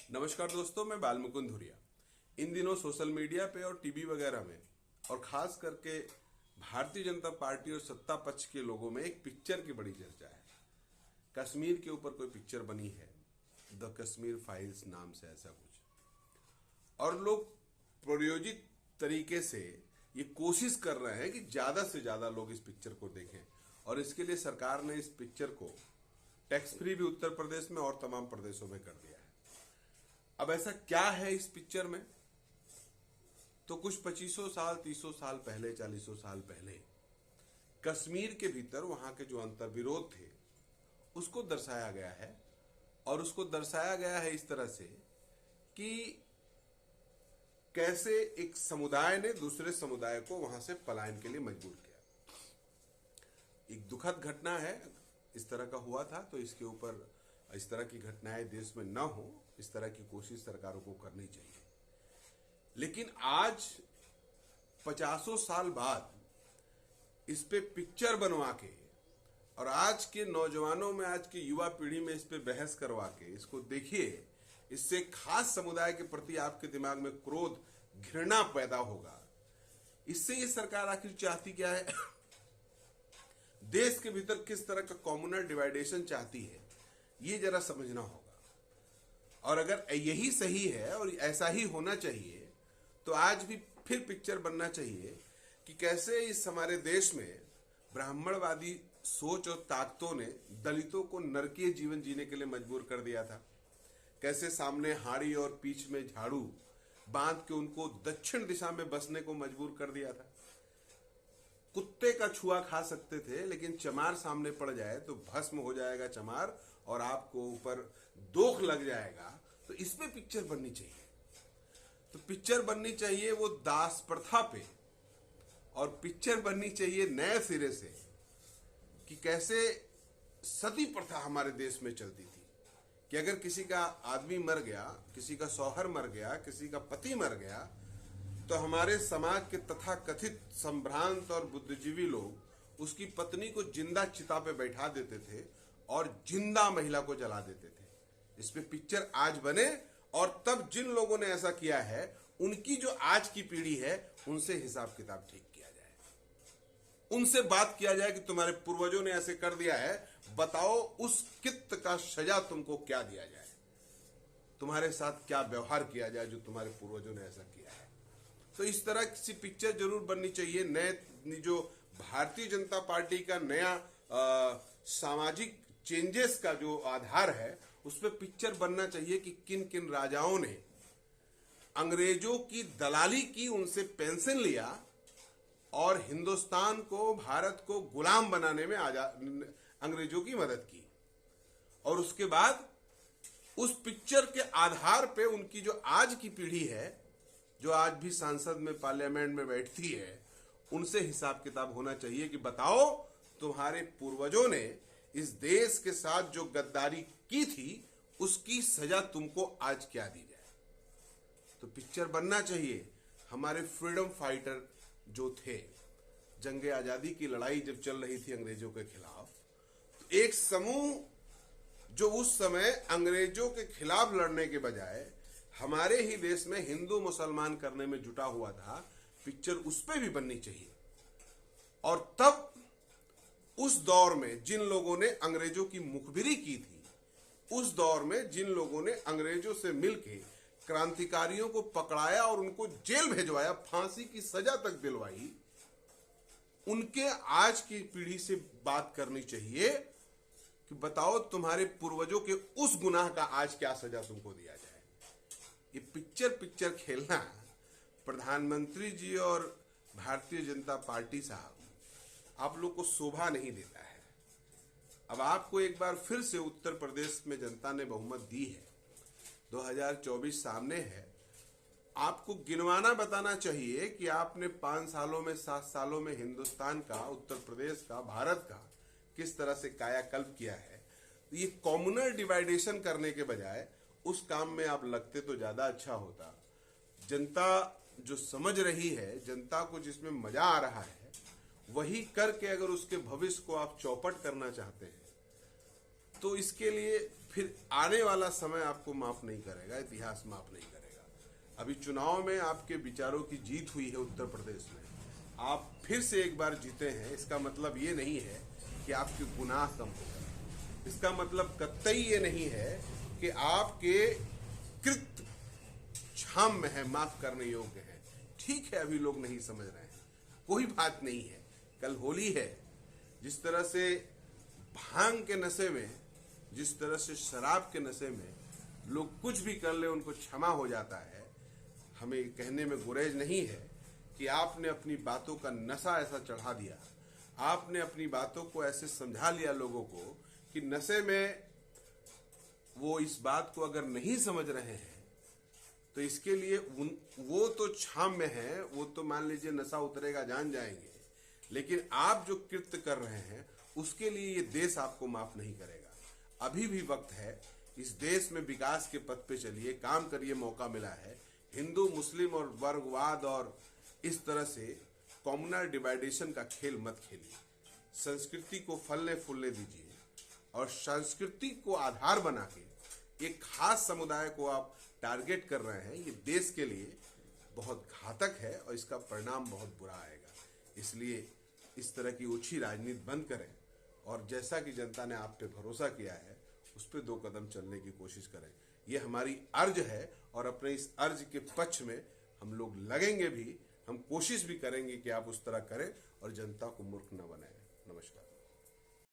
नमस्कार दोस्तों, मैं बालमुकुंद धुरिया। इन दिनों सोशल मीडिया पे और टीवी वगैरह में और खास करके भारतीय जनता पार्टी और सत्ता पक्ष के लोगों में एक पिक्चर की बड़ी चर्चा है। कश्मीर के ऊपर कोई पिक्चर बनी है, द कश्मीर फाइल्स नाम से, ऐसा कुछ। और लोग प्रायोजित तरीके से ये कोशिश कर रहे हैं कि ज्यादा से ज्यादा लोग इस पिक्चर को देखें, और इसके लिए सरकार ने इस पिक्चर को टैक्स फ्री भी उत्तर प्रदेश में और तमाम प्रदेशों में कर दिया है। अब ऐसा क्या है इस पिक्चर में? तो कुछ 2500 साल, 300 साल पहले, 40 साल पहले कश्मीर के भीतर वहां के जो अंतर्विरोध थे उसको दर्शाया गया है। और उसको दर्शाया गया है इस तरह से कि कैसे एक समुदाय ने दूसरे समुदाय को वहां से पलायन के लिए मजबूर किया। एक दुखद घटना है, इस तरह का हुआ था, तो इसके ऊपर इस तरह की घटनाएं देश में ना हो, इस तरह की कोशिश सरकारों को करनी चाहिए। लेकिन आज 50 साल बाद इस पे पिक्चर बनवा के और आज के नौजवानों में, आज की युवा पीढ़ी में इस पे बहस करवा के इसको देखिए, इससे खास समुदाय के प्रति आपके दिमाग में क्रोध, घृणा पैदा होगा। इससे ये सरकार आखिर चाहती क्या है? देश के भीतर किस तरह का कम्युनल डिवाइडेशन चाहती है, ये जरा समझना होगा। और अगर यही सही है और ऐसा ही होना चाहिए, तो आज भी फिर पिक्चर बनना चाहिए कि कैसे इस हमारे देश में ब्राह्मणवादी सोच और ताकतों ने दलितों को नरकीय जीवन जीने के लिए मजबूर कर दिया था। कैसे सामने हाड़ी और पीछ में झाड़ू बांध के उनको दक्षिण दिशा में बसने को मजबूर कर दिया था। कुत्ते का छुआ खा सकते थे, लेकिन चमार सामने पड़ जाए तो भस्म हो जाएगा चमार और आपको ऊपर दोख लग जाएगा। तो इसमें पिक्चर बननी चाहिए। तो पिक्चर बननी चाहिए वो दास प्रथा पे, और पिक्चर बननी चाहिए नए सिरे से कि कैसे सती प्रथा हमारे देश में चलती थी कि अगर किसी का आदमी मर गया, किसी का शौहर मर गया, किसी का पति मर गया, तो हमारे समाज के तथाकथित संभ्रांत और बुद्धिजीवी लोग उसकी पत्नी को जिंदा चिता पे बैठा देते थे और जिंदा महिला को जला देते थे। इस पे पिक्चर आज बने, और तब जिन लोगों ने ऐसा किया है उनकी जो आज की पीढ़ी है उनसे हिसाब किताब ठीक किया जाए, उनसे बात किया जाए कि तुम्हारे पूर्वजों ने ऐसे कर दिया है, बताओ उस कित्त का सजा तुमको क्या दिया जाए, तुम्हारे साथ क्या व्यवहार किया जाए जो तुम्हारे पूर्वजों ने ऐसा किया है। तो इस तरह की पिक्चर जरूर बननी चाहिए। नए जो भारतीय जनता पार्टी का नया सामाजिक चेंजेस का जो आधार है, उस पर पिक्चर बनना चाहिए कि किन किन राजाओं ने अंग्रेजों की दलाली की, उनसे पेंशन लिया और हिंदुस्तान को, भारत को गुलाम बनाने में अंग्रेजों की मदद की। और उसके बाद उस पिक्चर के आधार पे उनकी जो आज की पीढ़ी है, जो आज भी संसद में, पार्लियामेंट में बैठती है, उनसे हिसाब किताब होना चाहिए कि बताओ तुम्हारे पूर्वजों ने इस देश के साथ जो गद्दारी की थी उसकी सजा तुमको आज क्या दी जाए। तो पिक्चर बनना चाहिए। हमारे फ्रीडम फाइटर जो थे, जंगे आजादी की लड़ाई जब चल रही थी अंग्रेजों के खिलाफ, तो एक समूह जो उस समय अंग्रेजों के खिलाफ लड़ने के बजाय हमारे ही देश में हिंदू मुसलमान करने में जुटा हुआ था, पिक्चर उस पर भी बननी चाहिए। और तब उस दौर में जिन लोगों ने अंग्रेजों की मुखबिरी की थी, उस दौर में जिन लोगों ने अंग्रेजों से मिलके क्रांतिकारियों को पकड़ाया और उनको जेल भेजवाया, फांसी की सजा तक दिलवाई, उनके आज की पीढ़ी से बात करनी चाहिए कि बताओ तुम्हारे पूर्वजों के उस गुनाह का आज क्या सजा तुमको दिया जाए। ये पिक्चर खेलना प्रधानमंत्री जी और भारतीय जनता पार्टी साहब, आप लोग को शोभा नहीं देता है। अब आपको एक बार फिर से उत्तर प्रदेश में जनता ने बहुमत दी है, 2024 सामने है। आपको गिनवाना बताना चाहिए कि आपने 5 सालों में, 7 सालों में हिंदुस्तान का, उत्तर प्रदेश का, भारत का किस तरह से कायाकल्प किया है। ये कम्युनल डिवाइडेशन करने के बजाय उस काम में आप लगते तो ज्यादा अच्छा होता। जनता जो समझ रही है, जनता को जिसमें मजा आ रहा है, वही करके अगर उसके भविष्य को आप चौपट करना चाहते हैं, तो इसके लिए फिर फिर आने वाला समय आपको माफ नहीं करेगा, इतिहास माफ नहीं करेगा। अभी चुनाव में आपके विचारों की जीत हुई है उत्तर प्रदेश में, आप फिर से एक बार जीते हैं, इसका मतलब ये नहीं है कि आपके गुनाह कम हो गए। इसका मतलब कतई ये नहीं है कि आपके कृत्य क्षम्य है, माफ करने योग्य है। ठीक है, अभी लोग नहीं समझ रहे हैं, कोई बात नहीं है। कल होली है। जिस तरह से भांग के नशे में, जिस तरह से शराब के नशे में लोग कुछ भी कर ले उनको क्षमा हो जाता है, हमें कहने में गुरेज नहीं है कि आपने अपनी बातों का नशा ऐसा चढ़ा दिया, आपने अपनी बातों को ऐसे समझा लिया लोगों को कि नशे में वो इस बात को अगर नहीं समझ रहे हैं तो इसके लिए वो तो क्षम्य है, वो तो मान लीजिए नशा उतरेगा जान जाएंगे, लेकिन आप जो कृत्य कर रहे हैं उसके लिए ये देश आपको माफ नहीं करेगा। अभी भी वक्त है, इस देश में विकास के पथ पे चलिए, काम करिए, मौका मिला है। हिंदू मुस्लिम और वर्गवाद और इस तरह से कम्युनल डिवाइडेशन का खेल मत खेलिए। संस्कृति को फलने फूलने दीजिए और संस्कृति को आधार बना के एक खास समुदाय को आप टारगेट कर रहे हैं, ये देश के लिए बहुत घातक है और इसका परिणाम बहुत बुरा आएगा। इसलिए इस तरह की ओछी राजनीति बंद करें और जैसा कि जनता ने आप पे भरोसा किया है उस पे 2 कदम चलने की कोशिश करें। ये हमारी अर्ज है और अपने इस अर्ज के पक्ष में हम लोग लगेंगे भी, हम कोशिश भी करेंगे कि आप उस तरह करें और जनता को मूर्ख न बनाएं। नमस्कार।